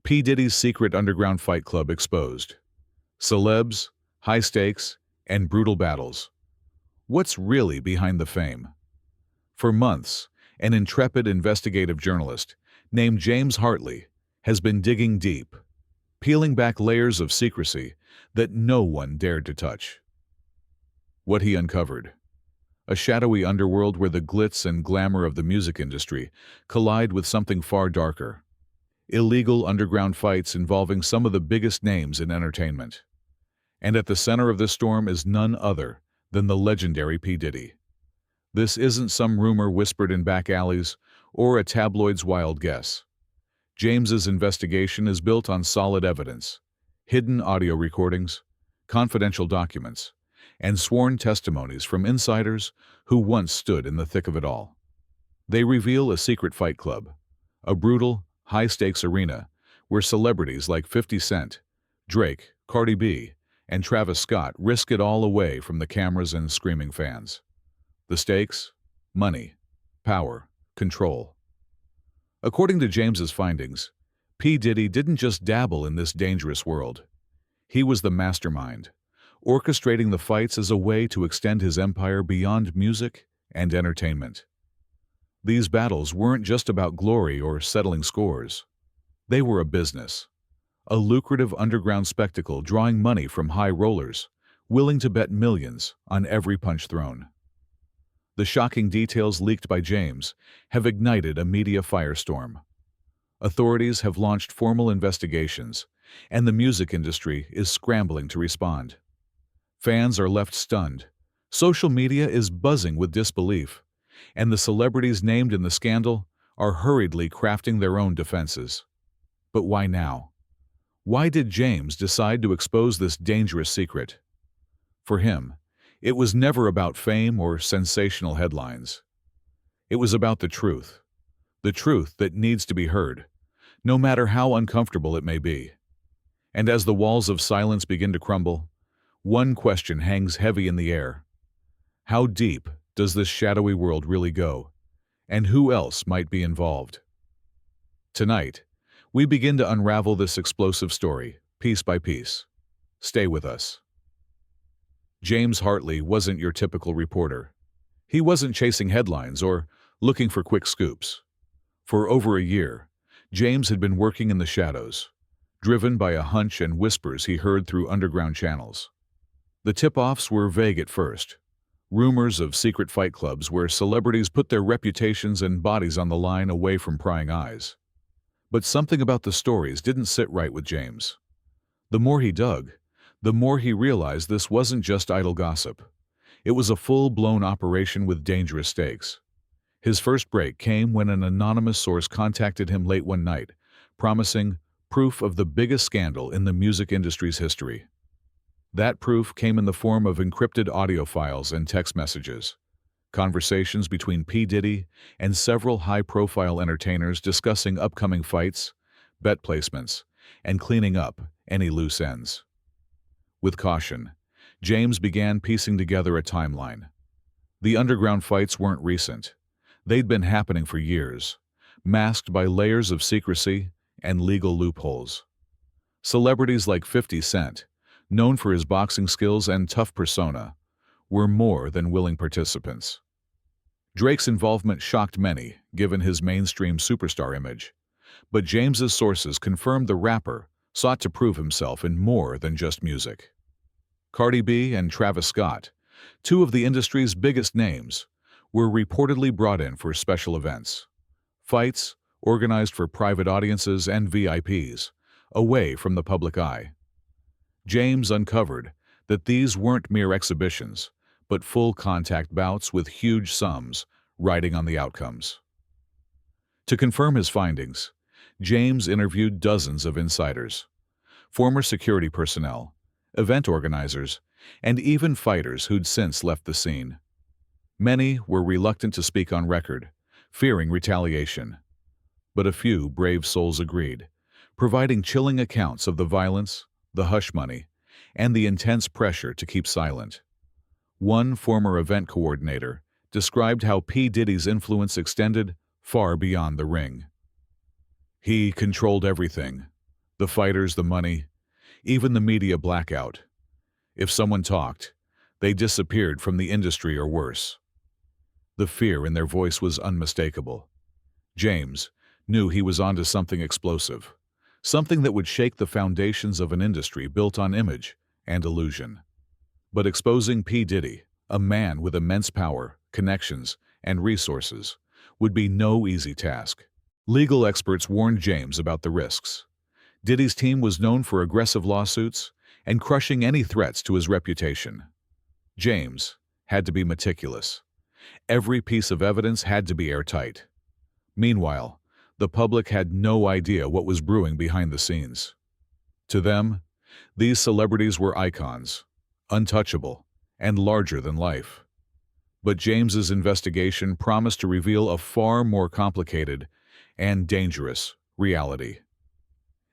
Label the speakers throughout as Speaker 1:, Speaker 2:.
Speaker 1: P. Diddy's secret underground fight club exposed. Celebs, high stakes, and brutal battles. What's really behind the fame? For months, an intrepid investigative journalist named James Hartley has been digging deep, peeling back layers of secrecy that no one dared to touch. What he uncovered: a shadowy underworld where the glitz and glamour of the music industry collide with something far darker. Illegal underground fights involving some of the biggest names in entertainment. And at the center of this storm is none other than the legendary P. Diddy. This isn't some rumor whispered in back alleys or a tabloid's wild guess. James's investigation is built on solid evidence, hidden audio recordings, confidential documents, and sworn testimonies from insiders who once stood in the thick of it all. They reveal a secret fight club, a brutal, high-stakes arena where celebrities like 50 Cent, Drake, Cardi B, and Travis Scott risk it all away from the cameras and screaming fans. The stakes? Money, power, control. According to James's findings, P. Diddy didn't just dabble in this dangerous world. He was the mastermind, orchestrating the fights as a way to extend his empire beyond music and entertainment. These battles weren't just about glory or settling scores. They were a business, a lucrative underground spectacle drawing money from high rollers, willing to bet millions on every punch thrown. The shocking details leaked by James have ignited a media firestorm. Authorities have launched formal investigations, and the music industry is scrambling to respond. Fans are left stunned, social media is buzzing with disbelief, and the celebrities named in the scandal are hurriedly crafting their own defenses. But why now? Why did James decide to expose this dangerous secret? For him, it was never about fame or sensational headlines. It was about the truth that needs to be heard, no matter how uncomfortable it may be. And as the walls of silence begin to crumble, one question hangs heavy in the air. How deep does this shadowy world really go? And who else might be involved? Tonight, we begin to unravel this explosive story, piece by piece. Stay with us. James Hartley wasn't your typical reporter. He wasn't chasing headlines or looking for quick scoops. For over a year, James had been working in the shadows, driven by a hunch and whispers he heard through underground channels. The tip-offs were vague at first. Rumors of secret fight clubs where celebrities put their reputations and bodies on the line away from prying eyes. But something about the stories didn't sit right with James. The more he dug, the more he realized this wasn't just idle gossip. It was a full-blown operation with dangerous stakes. His first break came when an anonymous source contacted him late one night, promising proof of the biggest scandal in the music industry's history. That proof came in the form of encrypted audio files and text messages, conversations between P. Diddy and several high-profile entertainers discussing upcoming fights, bet placements, and cleaning up any loose ends. With caution, James began piecing together a timeline. The underground fights weren't recent. They'd been happening for years, masked by layers of secrecy and legal loopholes. Celebrities like 50 Cent, known for his boxing skills and tough persona, were more than willing participants. Drake's involvement shocked many, given his mainstream superstar image, but James's sources confirmed the rapper sought to prove himself in more than just music. Cardi B and Travis Scott, two of the industry's biggest names, were reportedly brought in for special events, fights organized for private audiences and VIPs, away from the public eye. James uncovered that these weren't mere exhibitions, but full-contact bouts with huge sums riding on the outcomes. To confirm his findings, James interviewed dozens of insiders, former security personnel, event organizers, and even fighters who'd since left the scene. Many were reluctant to speak on record, fearing retaliation. But a few brave souls agreed, providing chilling accounts of the violence, the hush money, and the intense pressure to keep silent. One former event coordinator described how P. Diddy's influence extended far beyond the ring. He controlled everything, The fighters, the money, even the media blackout. If someone talked, they disappeared from the industry or worse. The fear in their voice was unmistakable. James knew he was onto something explosive, something that would shake the foundations of an industry built on image and illusion. But exposing P. Diddy, a man with immense power, connections, and resources, would be no easy task. Legal experts warned James about the risks. Diddy's team was known for aggressive lawsuits and crushing any threats to his reputation. James had to be meticulous. Every piece of evidence had to be airtight. Meanwhile, the public had no idea what was brewing behind the scenes. To them, these celebrities were icons, untouchable, and larger than life. But James's investigation promised to reveal a far more complicated and dangerous reality.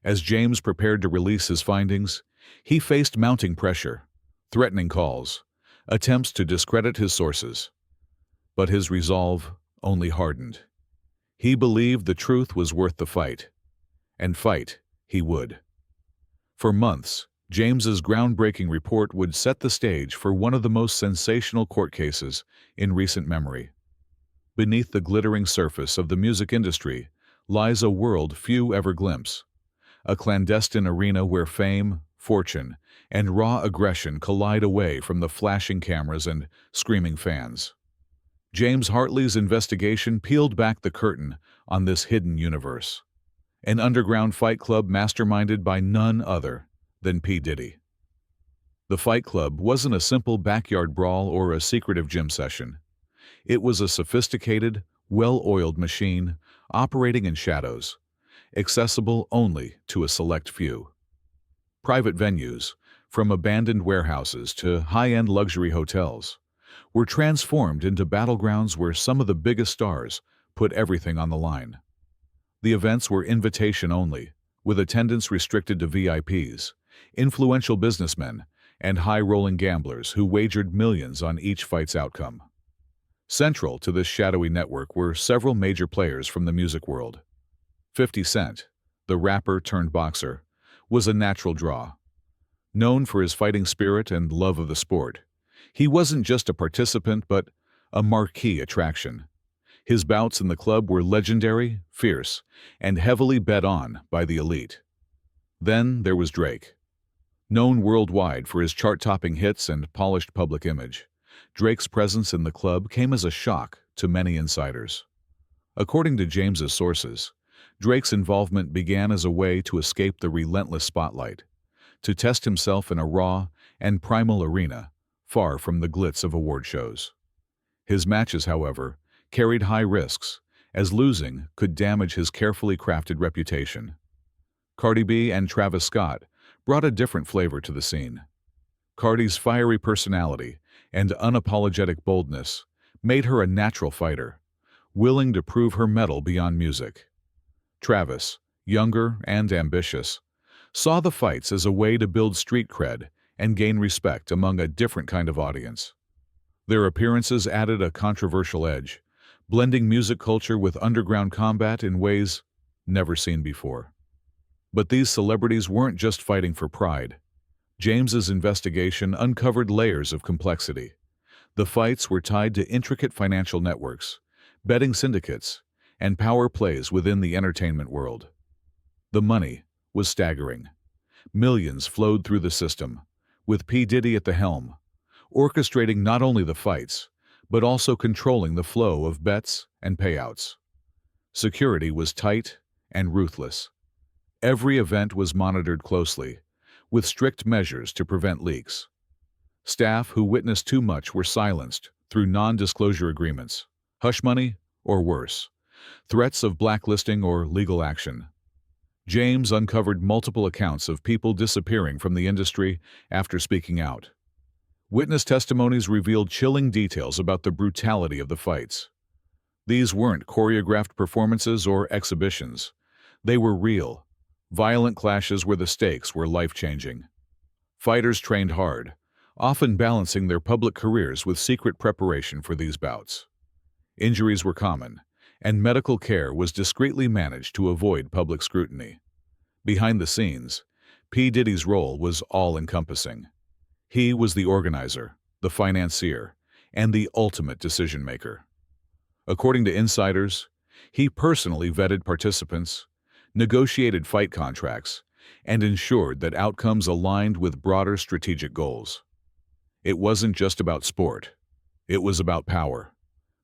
Speaker 1: As James prepared to release his findings, he faced mounting pressure, threatening calls, attempts to discredit his sources. But his resolve only hardened. He believed the truth was worth the fight, and fight he would. For months, James's groundbreaking report would set the stage for one of the most sensational court cases in recent memory. Beneath the glittering surface of the music industry lies a world few ever glimpse, a clandestine arena where fame, fortune, and raw aggression collide away from the flashing cameras and screaming fans. James Hartley's investigation peeled back the curtain on this hidden universe, an underground fight club masterminded by none other than P. Diddy. The Fight Club wasn't a simple backyard brawl or a secretive gym session. It was a sophisticated, well-oiled machine operating in shadows, accessible only to a select few. Private venues, from abandoned warehouses to high-end luxury hotels, were transformed into battlegrounds where some of the biggest stars put everything on the line. The events were invitation only, with attendance restricted to VIPs, influential businessmen, and high-rolling gamblers who wagered millions on each fight's outcome. Central to this shadowy network were several major players from the music world. 50 Cent, the rapper turned boxer, was a natural draw. Known for his fighting spirit and love of the sport, he wasn't just a participant but a marquee attraction. His bouts in the club were legendary, fierce, and heavily bet on by the elite. Then there was Drake. Known worldwide for his chart-topping hits and polished public image, Drake's presence in the club came as a shock to many insiders. According to James's sources, Drake's involvement began as a way to escape the relentless spotlight, to test himself in a raw and primal arena, far from the glitz of award shows. His matches, however, carried high risks, as losing could damage his carefully crafted reputation. Cardi B and Travis Scott brought a different flavor to the scene. Cardi's fiery personality and unapologetic boldness made her a natural fighter, willing to prove her mettle beyond music. Travis, younger and ambitious, saw the fights as a way to build street cred and gain respect among a different kind of audience. Their appearances added a controversial edge, blending music culture with underground combat in ways never seen before. But these celebrities weren't just fighting for pride. James's investigation uncovered layers of complexity. The fights were tied to intricate financial networks, betting syndicates, and power plays within the entertainment world. The money was staggering. Millions flowed through the system, with P. Diddy at the helm, orchestrating not only the fights, but also controlling the flow of bets and payouts. Security was tight and ruthless. Every event was monitored closely, with strict measures to prevent leaks. Staff who witnessed too much were silenced through non-disclosure agreements, hush money, or worse, threats of blacklisting or legal action. James uncovered multiple accounts of people disappearing from the industry after speaking out. Witness testimonies revealed chilling details about the brutality of the fights. These weren't choreographed performances or exhibitions. They were real, violent clashes where the stakes were life-changing. Fighters trained hard, often balancing their public careers with secret preparation for these bouts. Injuries were common, and medical care was discreetly managed to avoid public scrutiny. Behind the scenes, P. Diddy's role was all-encompassing. He was the organizer, the financier, and the ultimate decision-maker. According to insiders, he personally vetted participants, negotiated fight contracts, and ensured that outcomes aligned with broader strategic goals. It wasn't just about sport. It was about power,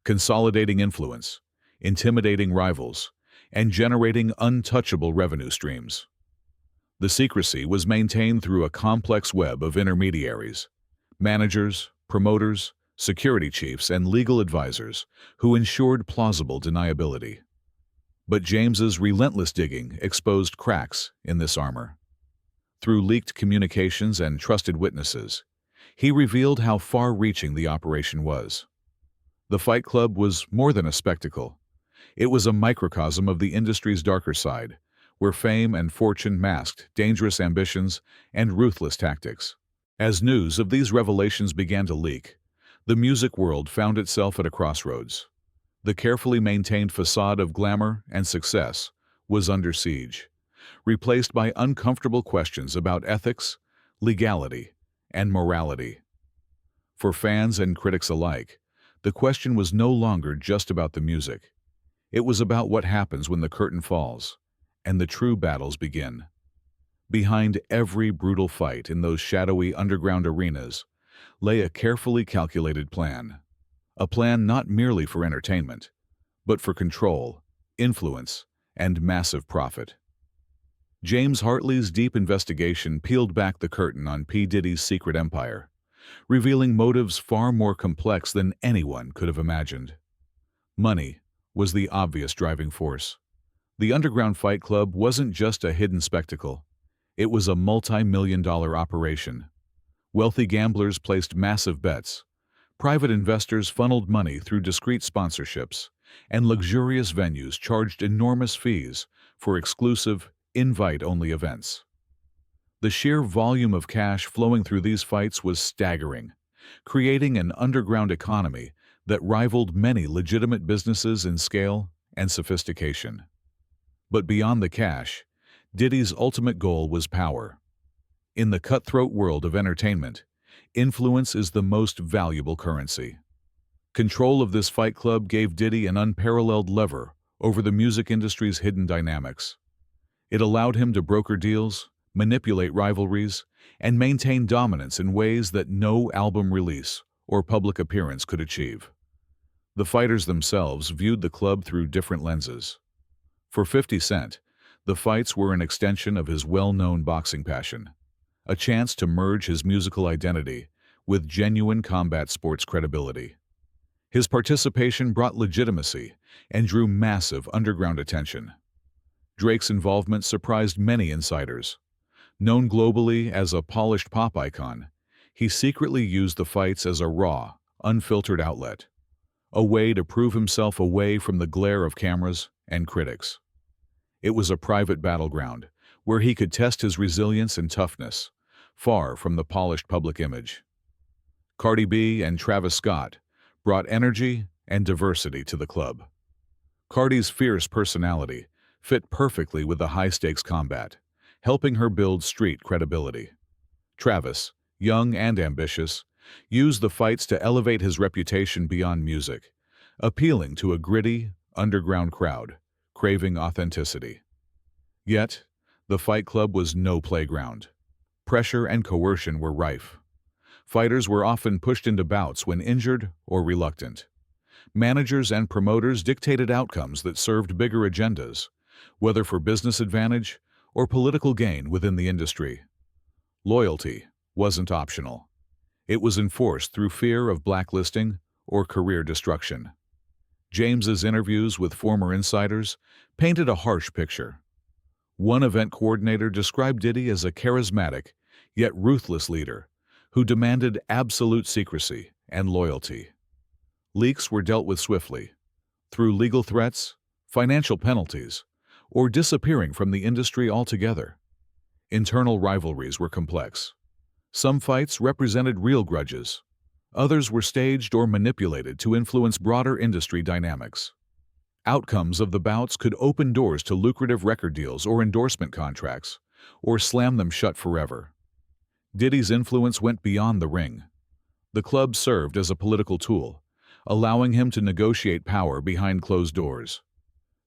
Speaker 1: consolidating influence, intimidating rivals, and generating untouchable revenue streams. The secrecy was maintained through a complex web of intermediaries, managers, promoters, security chiefs, and legal advisors who ensured plausible deniability. But James's relentless digging exposed cracks in this armor. Through leaked communications and trusted witnesses, he revealed how far-reaching the operation was. The Fight Club was more than a spectacle. It was a microcosm of the industry's darker side, where fame and fortune masked dangerous ambitions and ruthless tactics. As news of these revelations began to leak, the music world found itself at a crossroads. The carefully maintained facade of glamour and success was under siege, replaced by uncomfortable questions about ethics, legality, and morality. For fans and critics alike, the question was no longer just about the music. It was about what happens when the curtain falls and the true battles begin. Behind every brutal fight in those shadowy underground arenas lay a carefully calculated plan. A plan not merely for entertainment, but for control, influence, and massive profit. James Hartley's deep investigation peeled back the curtain on P. Diddy's secret empire, revealing motives far more complex than anyone could have imagined. Money was the obvious driving force. The Underground Fight Club wasn't just a hidden spectacle. It was a multi-million-dollar operation. Wealthy gamblers placed massive bets. Private investors funneled money through discreet sponsorships, and luxurious venues charged enormous fees for exclusive, invite-only events. The sheer volume of cash flowing through these fights was staggering, creating an underground economy that rivaled many legitimate businesses in scale and sophistication. But beyond the cash, Diddy's ultimate goal was power. In the cutthroat world of entertainment, influence is the most valuable currency. Control of this fight club gave Diddy an unparalleled lever over the music industry's hidden dynamics. It allowed him to broker deals, manipulate rivalries, and maintain dominance in ways that no album release or public appearance could achieve. The fighters themselves viewed the club through different lenses. For 50 Cent, the fights were an extension of his well-known boxing passion, a chance to merge his musical identity with genuine combat sports credibility. His participation brought legitimacy and drew massive underground attention. Drake's involvement surprised many insiders. Known globally as a polished pop icon, he secretly used the fights as a raw, unfiltered outlet, a way to prove himself away from the glare of cameras and critics. It was a private battleground where he could test his resilience and toughness, far from the polished public image. Cardi B and Travis Scott brought energy and diversity to the club. Cardi's fierce personality fit perfectly with the high-stakes combat, helping her build street credibility. Travis, young and ambitious, used the fights to elevate his reputation beyond music, appealing to a gritty, underground crowd, craving authenticity. Yet, the Fight Club was no playground. Pressure and coercion were rife. Fighters were often pushed into bouts when injured or reluctant. Managers and promoters dictated outcomes that served bigger agendas, whether for business advantage or political gain within the industry. Loyalty wasn't optional. It was enforced through fear of blacklisting or career destruction. James's interviews with former insiders painted a harsh picture. One event coordinator described Diddy as a charismatic, yet ruthless leader who demanded absolute secrecy and loyalty. Leaks were dealt with swiftly, through legal threats, financial penalties, or disappearing from the industry altogether. Internal rivalries were complex. Some fights represented real grudges. Others were staged or manipulated to influence broader industry dynamics. Outcomes of the bouts could open doors to lucrative record deals or endorsement contracts, or slam them shut forever. Diddy's influence went beyond the ring. The club served as a political tool, allowing him to negotiate power behind closed doors.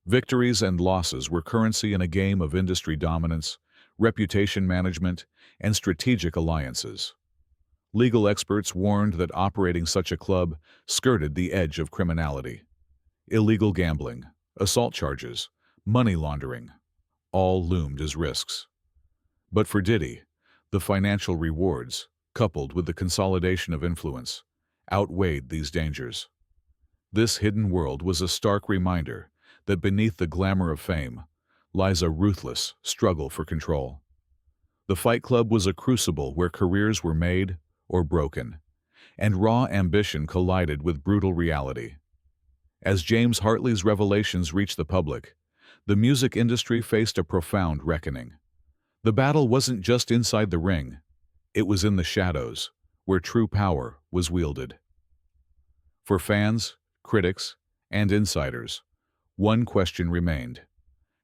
Speaker 1: Victories and losses were currency in a game of industry dominance, reputation management, and strategic alliances. Legal experts warned that operating such a club skirted the edge of criminality. Illegal gambling, assault charges, money laundering, all loomed as risks. But for Diddy, the financial rewards, coupled with the consolidation of influence, outweighed these dangers. This hidden world was a stark reminder that beneath the glamour of fame lies a ruthless struggle for control. The Fight Club was a crucible where careers were made or broken, and raw ambition collided with brutal reality. As James Hartley's revelations reached the public, the music industry faced a profound reckoning. The battle wasn't just inside the ring, it was in the shadows, where true power was wielded. For fans, critics, and insiders, one question remained.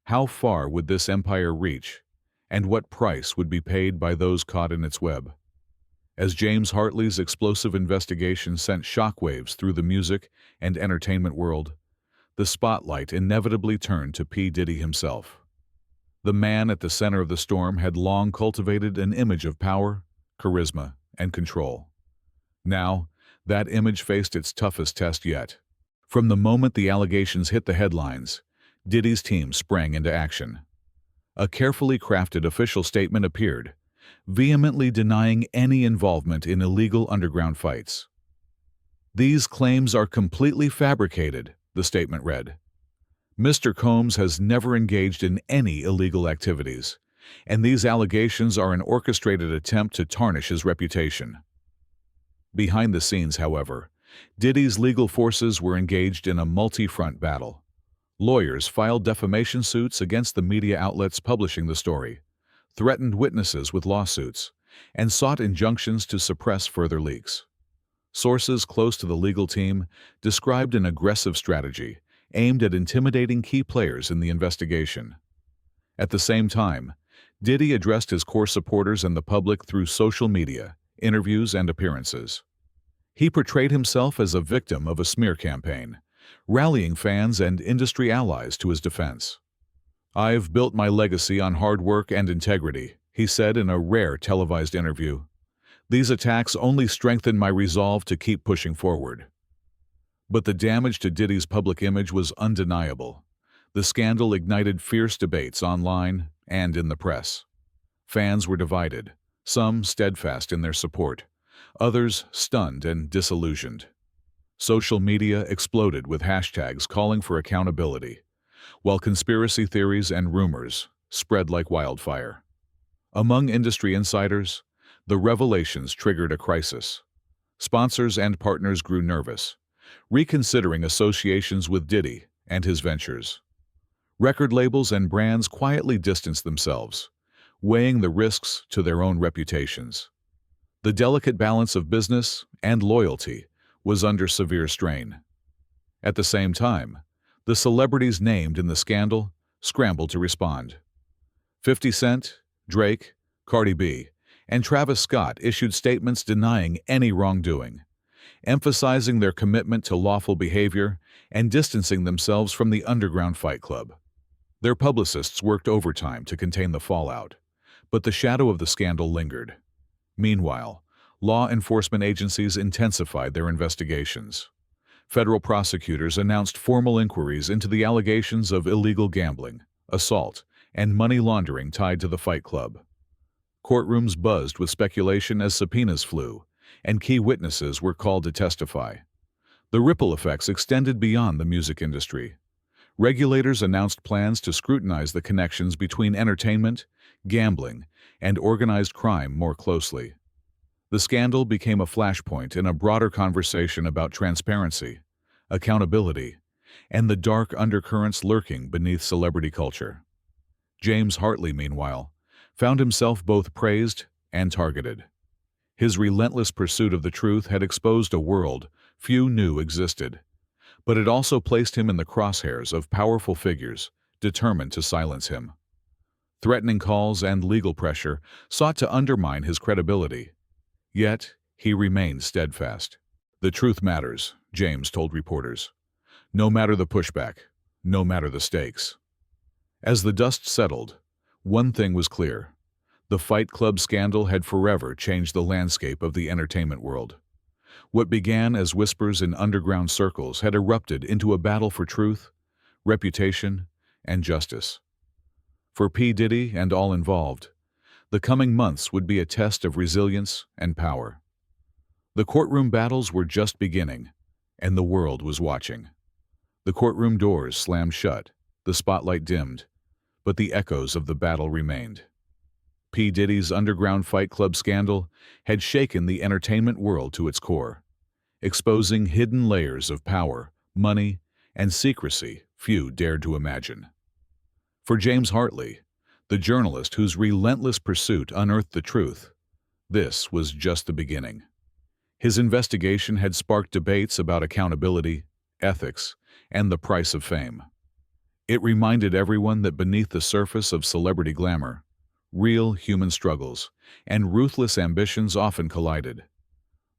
Speaker 1: How far would this empire reach, and what price would be paid by those caught in its web? As James Hartley's explosive investigation sent shockwaves through the music and entertainment world, the spotlight inevitably turned to P. Diddy himself. The man at the center of the storm had long cultivated an image of power, charisma, and control. Now, that image faced its toughest test yet. From the moment the allegations hit the headlines, Diddy's team sprang into action. A carefully crafted official statement appeared, vehemently denying any involvement in illegal underground fights. "These claims are completely fabricated," the statement read. "Mr. Combs has never engaged in any illegal activities, and these allegations are an orchestrated attempt to tarnish his reputation." Behind the scenes, however, Diddy's legal forces were engaged in a multi-front battle. Lawyers filed defamation suits against the media outlets publishing the story, threatened witnesses with lawsuits, and sought injunctions to suppress further leaks. Sources close to the legal team described an aggressive strategy aimed at intimidating key players in the investigation. At the same time, Diddy addressed his core supporters and the public through social media, interviews, and appearances. He portrayed himself as a victim of a smear campaign, rallying fans and industry allies to his defense. "I've built my legacy on hard work and integrity," he said in a rare televised interview. "These attacks only strengthen my resolve to keep pushing forward." But the damage to Diddy's public image was undeniable. The scandal ignited fierce debates online and in the press. Fans were divided, some steadfast in their support, others stunned and disillusioned. Social media exploded with hashtags calling for accountability, while conspiracy theories and rumors spread like wildfire. Among industry insiders, the revelations triggered a crisis. Sponsors and partners grew nervous, reconsidering associations with Diddy and his ventures. Record labels and brands quietly distanced themselves, weighing the risks to their own reputations. The delicate balance of business and loyalty was under severe strain. At the same time, the celebrities named in the scandal scrambled to respond. 50 Cent, Drake, Cardi B, and Travis Scott issued statements denying any wrongdoing, emphasizing their commitment to lawful behavior and distancing themselves from the underground Fight Club. Their publicists worked overtime to contain the fallout, but the shadow of the scandal lingered. Meanwhile, law enforcement agencies intensified their investigations. Federal prosecutors announced formal inquiries into the allegations of illegal gambling, assault, and money laundering tied to the Fight Club. Courtrooms buzzed with speculation as subpoenas flew, and key witnesses were called to testify. The ripple effects extended beyond the music industry. Regulators announced plans to scrutinize the connections between entertainment, gambling, and organized crime more closely. The scandal became a flashpoint in a broader conversation about transparency, accountability, and the dark undercurrents lurking beneath celebrity culture. James Hartley, meanwhile, found himself both praised and targeted. His relentless pursuit of the truth had exposed a world few knew existed, But it also placed him in the crosshairs of powerful figures determined to silence him. Threatening calls and legal pressure sought to undermine his credibility. Yet, he remained steadfast. "The truth matters," James told reporters. "No matter the pushback, no matter the stakes." As the dust settled, one thing was clear. The Fight Club scandal had forever changed the landscape of the entertainment world. What began as whispers in underground circles had erupted into a battle for truth, reputation, and justice. For P. Diddy and all involved, the coming months would be a test of resilience and power. The courtroom battles were just beginning, and the world was watching. The courtroom doors slammed shut, the spotlight dimmed, but the echoes of the battle remained. P. Diddy's underground Fight Club scandal had shaken the entertainment world to its core, exposing hidden layers of power, money, and secrecy few dared to imagine. For James Hartley, the journalist whose relentless pursuit unearthed the truth, this was just the beginning. His investigation had sparked debates about accountability, ethics, and the price of fame. It reminded everyone that beneath the surface of celebrity glamour, real human struggles and ruthless ambitions often collided.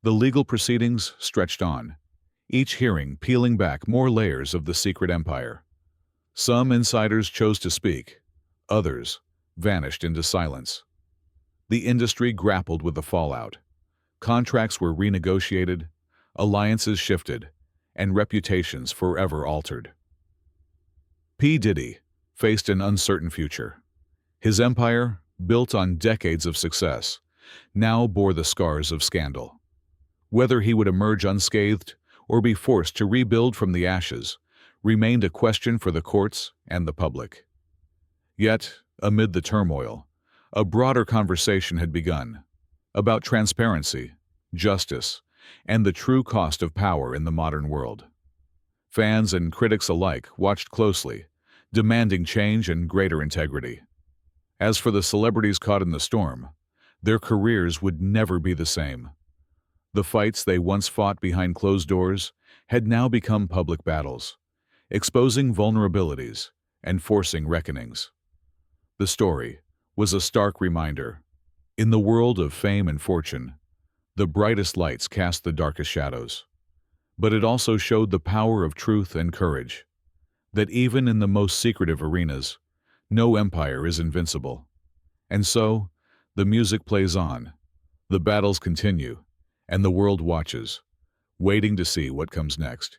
Speaker 1: The legal proceedings stretched on, each hearing peeling back more layers of the secret empire. Some insiders chose to speak, others vanished into silence. The industry grappled with the fallout. Contracts were renegotiated, alliances shifted, and reputations forever altered. P. Diddy faced an uncertain future. His empire, built on decades of success, now bore the scars of scandal. Whether he would emerge unscathed or be forced to rebuild from the ashes remained a question for the courts and the public. Yet, amid the turmoil, a broader conversation had begun about transparency, justice, and the true cost of power in the modern world. Fans and critics alike watched closely, demanding change and greater integrity. As for the celebrities caught in the storm, their careers would never be the same. The fights they once fought behind closed doors had now become public battles, exposing vulnerabilities and forcing reckonings. The story was a stark reminder. In the world of fame and fortune, the brightest lights cast the darkest shadows. But it also showed the power of truth and courage, that even in the most secretive arenas, no empire is invincible. And so, the music plays on, the battles continue, and the world watches, waiting to see what comes next.